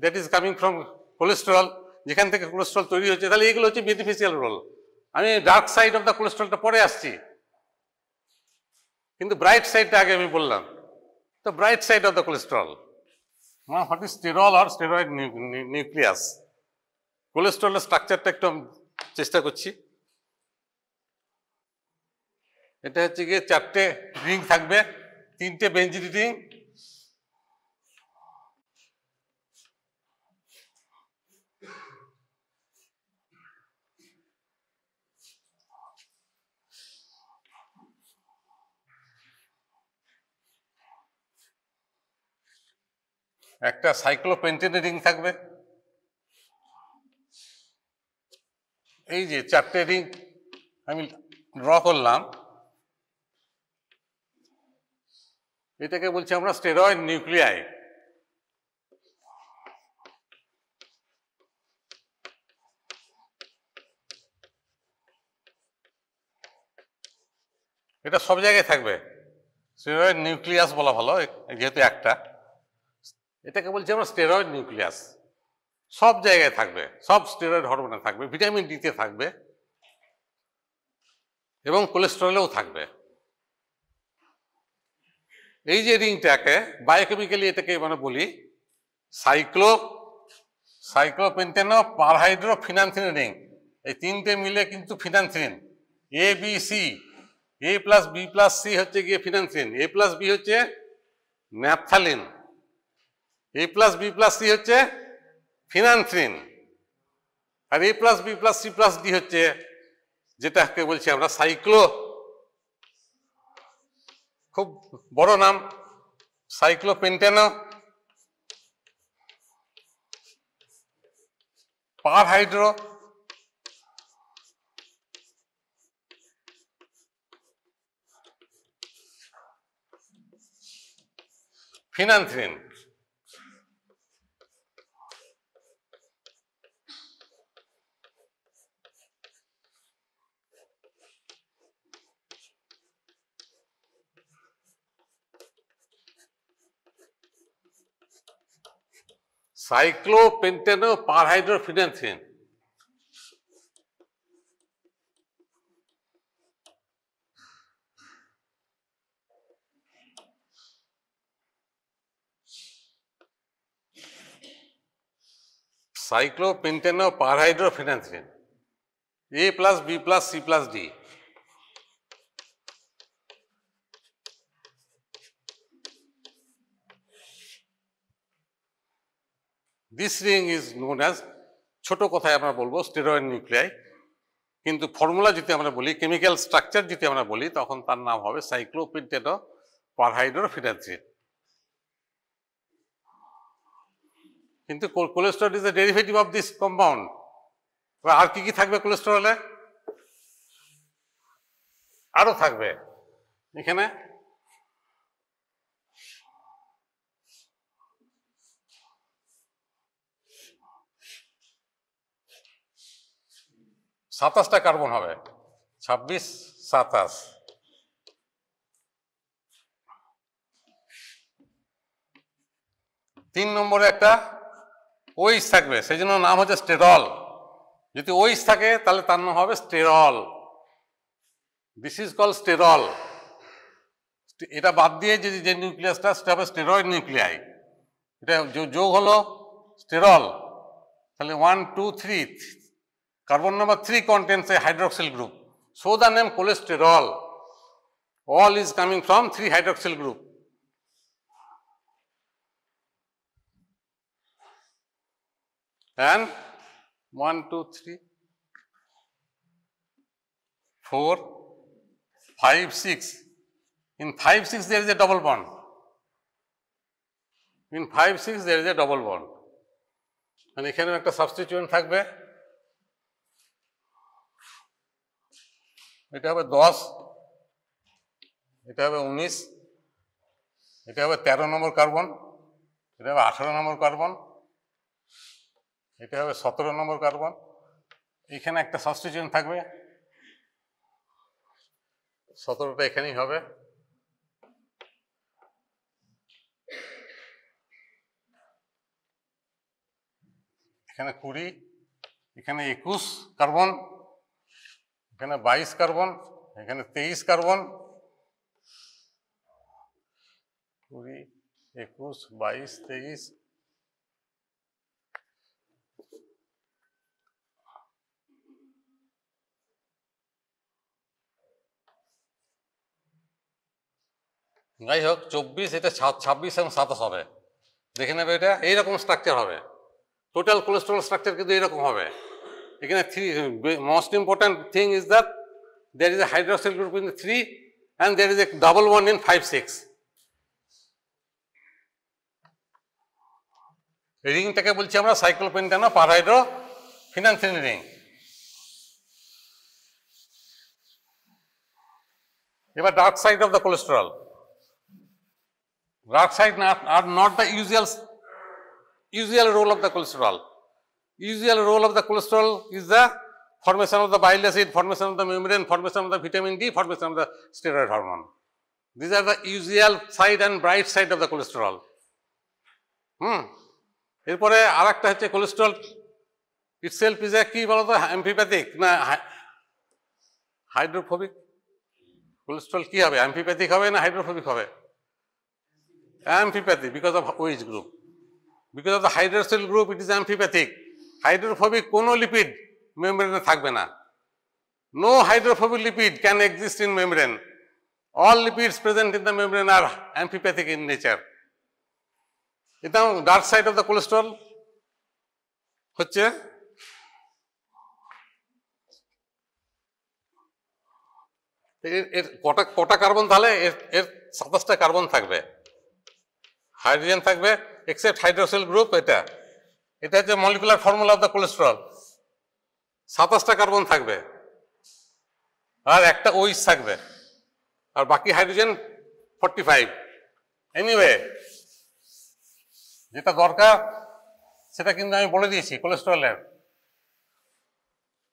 That is coming from cholesterol, যেখান থেকে কোলেস্টেরল তৈরি হচ্ছে। তাহলে এগুলো হচ্ছে বেনিফিশিয়াল রোল। আমি ডার্ক সাইড অফ দ্য কোলেস্টেরলটা পরে আসছি, কিন্তু ব্রাইট সাইডটা আগে আমি বললাম। তো bright side of the cholesterol, what is sterol or steroid nucleus. কোলেস্টেরলের স্ট্রাকচারটা একটু চেষ্টা করছি। এটা হচ্ছে গিয়ে 4টে রিং থাকবে, 3টে বেঞ্জিন রিং, একটা সাইক্লোপেন্টেনের রিং থাকবে। এই যে 4টে রিং আমি ড্র করলাম, এটাকে বলছি আমরা স্টেরয়েড নিউক্লিয়াই। এটা সব জায়গায় থাকবে, স্টেরয়েড নিউক্লিয়াস বলা ভালো যেহেতু একটা। এটাকে বলছি আমরা স্টেরয়েড নিউক্লিয়াস, সব জায়গায় থাকবে, সব স্টেরয়েড হরমোনে থাকবে, ভিটামিন ডিতে থাকবে এবং কোলেস্টেরলেও থাকবে। এই যে রিংটাকে বায়োকেমিক্যালি এটাকে মানে বলি সাইক্লোপেন্টেনো পারহাইড্রোফিনান্থিন রিং। এই 3টে মিলে কিন্তু phenanthrene, A B C, A plus B plus C হচ্ছে গিয়ে ফিনান্থিন, এ প্লাস বি হচ্ছে naphthalene, A plus B plus C হচ্ছে ফিনান্থিন, আর A plus B plus C plus D হচ্ছে যেটাকে বলছি আমরা খুব বড় নাম, সাইক্লোপেন্টেনো পারহাইড্রো ফিনান্থিন। সাইক্লোপেন্টেনো পারহাইড্রোফিনান্থিন। সাইক্লোপেন্টেনো পারহাইড্রোফিনান্থিন A plus B plus C plus D. This ring is known as, ছোট কথায় আমরা বলবো স্টেরয়েড নিউক্লিয়াই, কিন্তু ফর্মুলা যদি আমরা বলি, কেমিক্যাল স্ট্রাকচার যদি আমরা বলি, তখন তার নাম হবে সাইক্লোপেন্টেনো পারহাইড্রোফিনাথ্রিন। কিন্তু cholesterol is a derivative of this compound. আর কি কি থাকবে কোলেস্টেরলে? আরো থাকবে এখানে সাতাশটা কার্বন হবে, 26, 27। তিন নম্বরে একটা ওইস থাকবে, সেই জন্য নাম হচ্ছে স্টেরল। যদি ওইস থাকে তাহলে তার নাম হবে sterol. This is call sterol. এটা বাদ দিয়ে যদি যে নিউক্লিয়াসটা, সেটা হবে স্টেরয়েড নিউক্লিয়াই। এটা যোগ হলো স্টেরল, তাহলে 1, 2, 3, carbon number 3 contains a hydroxyl group, so the name cholesterol. All is coming from 3 hydroxyl group. And 1, 2, 3, 4, 5, 6. In 5, 6 there is a double bond. In 5, 6 there is a double bond. And এখানে একটা substituent থাকবে, এটা হবে 10, এটা হবে 19, এটা হবে 13 নম্বর carbon, এটা হবে 18 নম্বর কার্বন, এটা হবে 17 নম্বর কার্বন। এখানে একটা সাবস্টিটিউয়েন্ট থাকবে, 17টা এখানেই হবে। এখানে 20, এখানে 21 কার্বন, এখানে 22 কার্বন, এখানে 23 কার্বন, 20, 21, 22, 23। যাই হোক, 24, এটা 26 এবং 27 হবে। দেখে নেবে, এটা এইরকম স্ট্রাকচার হবে। টোটাল কোলেস্টেরল স্ট্রাকচার কিন্তু এইরকম হবে। এখানে most important thing is that there is a hydroxyl group in 3 and there is a double bond in 5, 6. রিংটাকে বলছি আমরা সাইক্লোপেন্টানো পারহাইড্রোফিনাথ্রিন রিং। এবার dark side of the cholesterol. Dark side are not the usual role of the cholesterol. Usual role of the cholesterol is the formation of the bile acid, formation of the membrane, formation of the vitamin D, formation of the steroid hormone. These are the usual side and bright side of the cholesterol. এরপরে আর একটা হচ্ছে cholesterol itself is a কি বলতো, অ্যাম্ফিপ্যাথিক না hydrophobic? Cholesterol কি হবে, অ্যাম্ফিপ্যাথিক হবে না হাইড্রোফোবিক হবে? Amphipathic, because of OH group. Because of the hydroxyl group, it is amphipathic. Hydrophobic কোনো লিপিড মেমব্রেনে থাকবে না। No hydrophobic lipid can exist in membrane. All lipids present in the membrane are amphipathic in nature. এটা dark side of the cholesterol হচ্ছে এর কটা carbon, তাহলে এর 27টা কার্বন থাকবে, হাইড্রোজেন থাকবে, এক্সেপ্ট হাইড্রোক্সিল গ্রুপ। এটা হচ্ছে molecular formula of the cholesterol. 27টা কার্বন থাকবে আর একটা ওইস থাকবে, আর বাকি হাইড্রোজেন 45। এনিওয়ে, যেটা দরকার সেটা কিন্তু আমি বলে দিয়েছি কোলেস্টেরলের।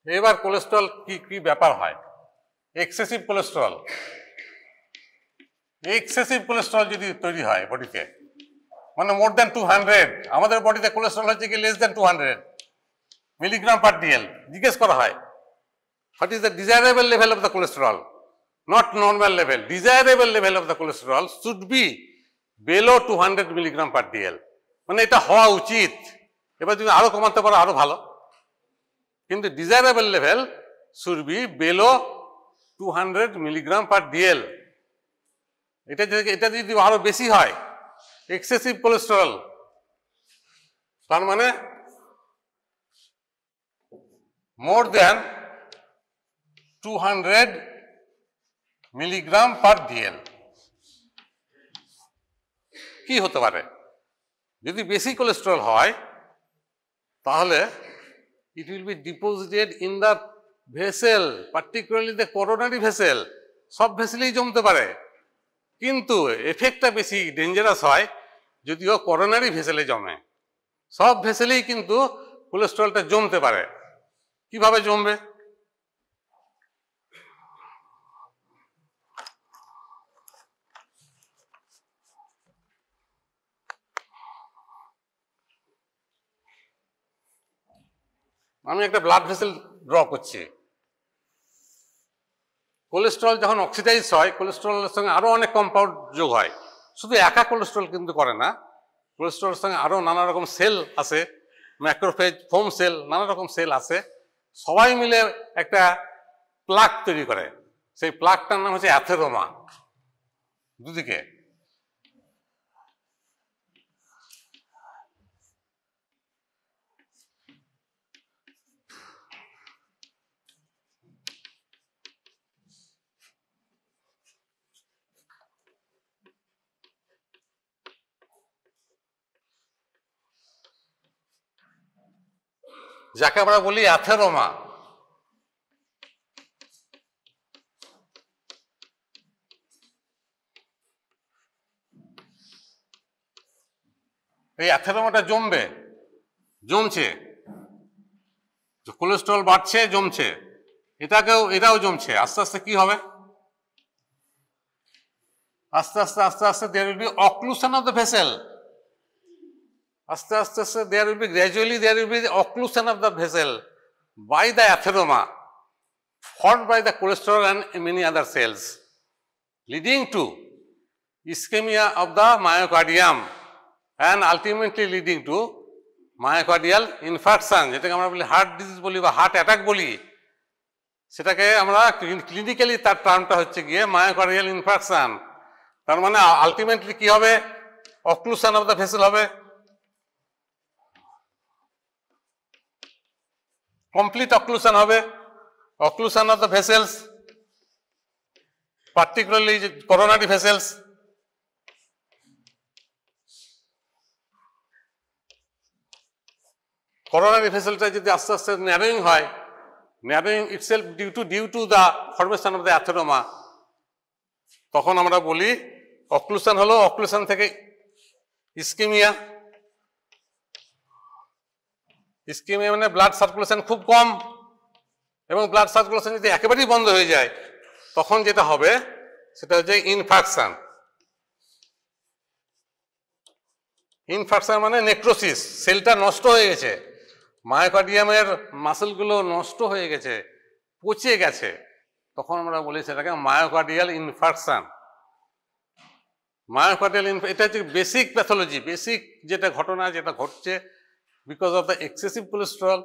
এবার কোলেস্টেরল কি ব্যাপার হয়? এক্সেসিভ কোলেস্টেরল, এক্সেসিভ কোলেস্টেরল যদি তৈরি হয় বডিতে, মানে মোর দ্যান 200, আমাদের বডিতে কোলেস্টেরল হচ্ছে কি less than 200 milligram per DL. জিজ্ঞেস করা হয় what is the desirable level of the cholesterol, not normal level. Desirable level of the cholesterol should be below 200 milligram per DL, মানে এটা হওয়া উচিত। এবার যদি আরো কমাতে পারো আরো ভালো, কিন্তু desirable level should be below 200 milligram per DL. এটা যদি আরো বেশি হয় এক্সেসিভ কোলেস্টেরল, তার মানে মোর দেন 200 মিলিগ্রাম পার ডিএল। কি হতে পারে? যদি বেশি কোলেস্টেরল হয় তাহলে it will be deposited in the vessel, particularly the coronary vessel. সব ভেসেলেই জমতে পারে, কিন্তু এফেক্টটা বেশি ডেঞ্জারাস হয় যদিও করোনারি ভেসেলে জমে। সব ভেসেলেই কিন্তু কোলেস্টেরলটা জমতে পারে। কিভাবে জমবে? আমি একটা ব্লাড ভেসেল ড্র করছি। কোলেস্টেরল যখন অক্সিডাইজ হয়, কোলেস্টেরলের সঙ্গে আরো অনেক কম্পাউন্ড যোগ হয়। শুধু একা কোলেস্টেরল কিন্তু করে না, কোলেস্টেরলের সঙ্গে আরো নানা রকম সেল আছে, ম্যাক্রোফেজ, ফোম সেল, নানা রকম সেল আছে। সবাই মিলে একটা প্লাক তৈরি করে। সেই প্লাকটার নাম হচ্ছে অ্যাথেরোমা। দুদিকে যাকে আমরা বলি অ্যাথেরোমা। এই অ্যাথেরোমাটা জমছে, কোলেস্টেরল বাড়ছে, জমছে, এটাও জমছে। আস্তে আস্তে কি হবে? আস্তে আস্তে there will be occlusion of the vessel. আস্তে আস্তে there will be the occlusion of the vessel by the atheroma formed by the cholesterol and many other cells, leading to ischemia of the myocardium and ultimately leading to myocardial infarction, যেটাকে আমরা বলি heart disease বলি বা heart attack বলি। সেটাকে আমরা clinically তার টার্মটা হচ্ছে গিয়ে মায়োকার্ডিয়াল ইনফার্কশন। তার মানে আলটিমেটলি কি হবে? অক্লুশন অফ দ্য ভেসেল হবে, কমপ্লিট অক্লুশন হবে, occlusion of the vessels, particularly coronary vessels. Coronary ভেসেলটা যদি আস্তে আস্তে ন্যারোয়িং হয়, narrowing itself due to the formation of the atheroma, তখন আমরা বলি অক্লুশন হলো। অক্লুশন থেকে ইস্কেমিয়া। ইস্কেমিয়া মানে ব্লাড সার্কুলেশন খুব কম, এবং ব্লাড সার্কুলেশন যদি একেবারেই বন্ধ হয়ে যায় তখন যেটা হবে সেটা হচ্ছে ইনফাকশন। ইনফাকশন মানে নেক্রোসিস, সেলটা নষ্ট হয়ে গেছে, মায়োকার্ডিয়ামের মাসেলগুলো নষ্ট হয়ে গেছে, পচে গেছে, তখন আমরা বলি সেটাকে মায়োকার্ডিয়াল ইনফাকশন। মায়োকার্ডিয়াল এটা হচ্ছে বেসিক প্যাথোলজি, বেসিক যেটা ঘটনা, যেটা ঘটছে because of the excessive cholesterol,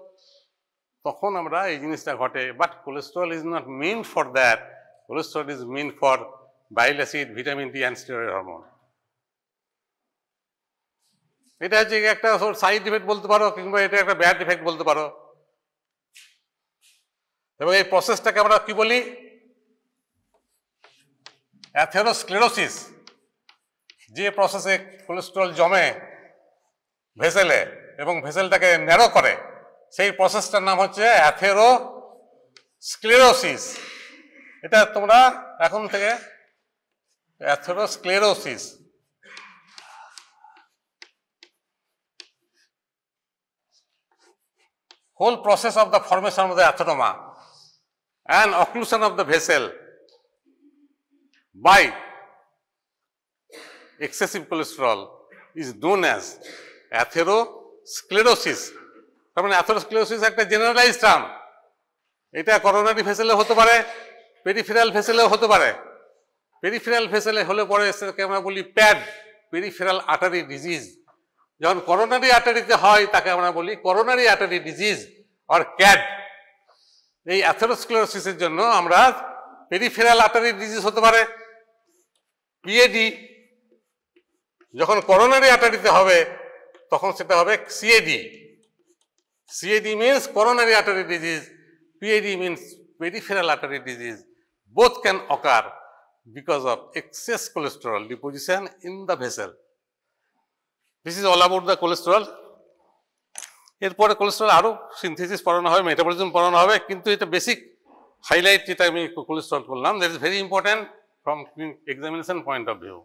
তখন আমরা এই জিনিসটা ঘটে। But cholesterol is not mean for that, cholesterol is mean for bile acid, vitamin D and steroid hormone. এটা হচ্ছে একটা সাইড ইফেক্ট বলতে পারো, কিংবা এটা একটা ব্যাড ইফেক্ট বলতে পারো। এবং এই প্রসেসটাকে আমরা কি বলি? অ্যাথেরোস্ক্লেরোসিস। যে প্রসেসে কোলেস্টেরল জমে ভেসেলে এবং ভেসেলটাকে ন্যারো করে, সেই প্রসেসটার নাম হচ্ছে অ্যাথেরোস্ক্লেরোসিস। এটা তোমরা এখন থেকে atherosclerosis. Whole process of the formation of the atheroma and occlusion of the vessel by excessive cholesterol is known as atherosclerosis. তার মানে অ্যাথেরোস্ক্লেরোসিস একটা জেনারেলাইজ টার্ম। এটা করোনারি ভেসেলে হতে পারে, পেরিফেরাল ভেসেলেও হতে পারে। পেরিফেরাল ভেসেলে হলে পরে সেটাকে আমরা বলি প্যাড, পেরিফেরাল আর্টারি ডিজিজ। যখন করোনারি আর্টারিতে হয় তাকে আমরা বলি coronary artery disease or CAD. এই অ্যাথেরোস্ক্লেরোসিসের জন্য আমরা পেরিফেরাল আর্টারি ডিজিজ হতে পারে, পিএডি। যখন করোনারি আর্টারিতে হবে তখন সেটা হবে CAD. CAD means coronary artery disease, PAD means peripheral artery disease. Both can occur because of excess cholesterol deposition in the vessel. This is all about the cholesterol. এরপরে cholesterol আরো synthesis পড়ানো হবে, metabolism পড়ানো হবে, কিন্তু এটা basic highlight যেটা আমি কোলেস্টেরল করলাম, that is very important from examination point of view.